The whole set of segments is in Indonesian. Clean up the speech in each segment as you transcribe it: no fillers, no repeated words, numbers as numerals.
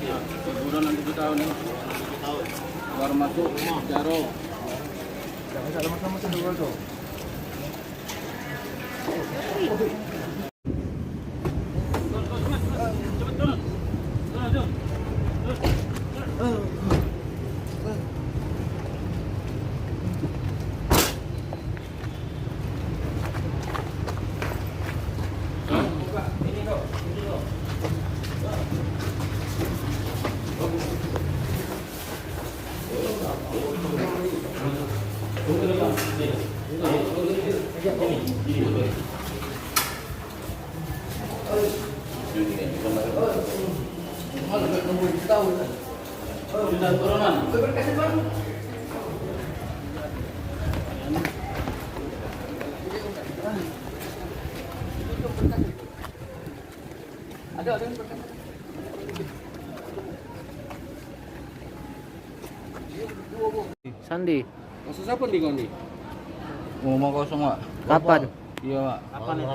Liburan ng 7 tahun nih. Baru masuk Jaro. Jangan sama-sama sendiri tuh. Sandi, Kasus apa nih kau nih? Ngomong kosong, Pak. kapan? Iya, Pak. Apa nih?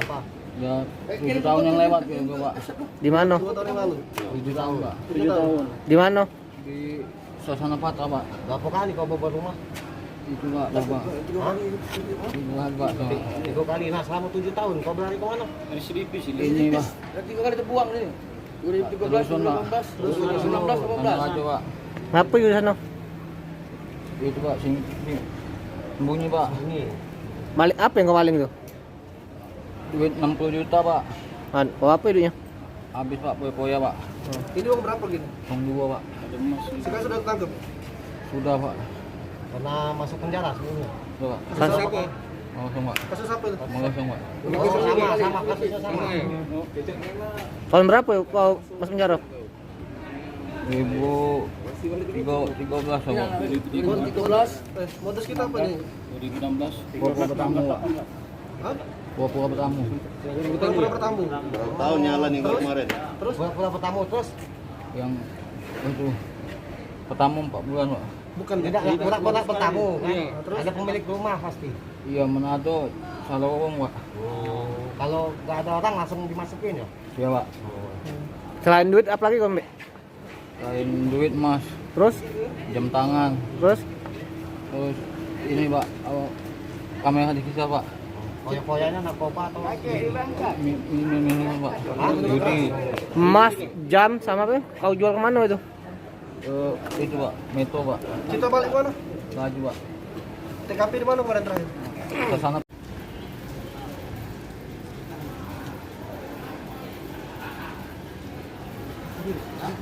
Ya 7 tahun yang lewat ya, Pak. Di mana? 2 tahun yang lalu. 7 tahun, Pak. 7 tahun. Di mana? Di Suasana Patra, Pak. Berapa kali kau bawa rumah? Itu, Pak. Bapak. Hah? Itu, Pak. 3 kali. Nah, selama 7 tahun kau berlari ke mana? Dari Seripi sih. Ini, Pak. 3 kali terbuang nih. 2013, Terusan, Pak. 2018, Terus 2019, Anak aja, 18. Pak. Ngapa di sana? Itu, Pak. Sembunyi, Pak. Ini. Maling apa yang kau maling tuh? Duit 60 juta, Pak. Oh, apa duitnya? Habis, Pak. Poya-poya, Pak. Ini uang berapa gini? Uang 2, Pak. Ada emas. Sekarang sudah ketangkep. Sudah, Pak. Pernah masuk penjara sebelumnya. Sudah, Pak. Kasus apa? Langsung, Pak. Kasus apa itu? Langsung, Pak. Sama kasusnya sama. Tahun berapa kau masuk penjara? 2013, Pak. 2013, Modus kita apa nih? 2016. Pura-pura bertamu, Pak. Hah? Pura-pura bertamu. Pura-pura bertamu. Tahun nyala nih kemarin. Terus pura-pura bertamu terus? Yang itu pertama 4 bulan, Pak. Bukan tidak pura-pura bertamu kan? Iya. Terus ada pemilik rumah pasti. Iya, Manado salah orang, Pak. Kalau nggak ada orang langsung dimasukin ya? Iya, Pak. Selain duit apa lagi kau ambil? Lain duit, Mas. Terus? Jam tangan. Terus? Terus ini, Pak. Kamera digital, Pak. Koyak-koyaknya narkoba atau Ini, Pak. Judi. Emas, jam sama apa? Kau jual kemana itu? Itu, Pak. Metro, Pak. kita balik mana? Laju, Pak. TKP di mana kemarin terakhir? Ke sana.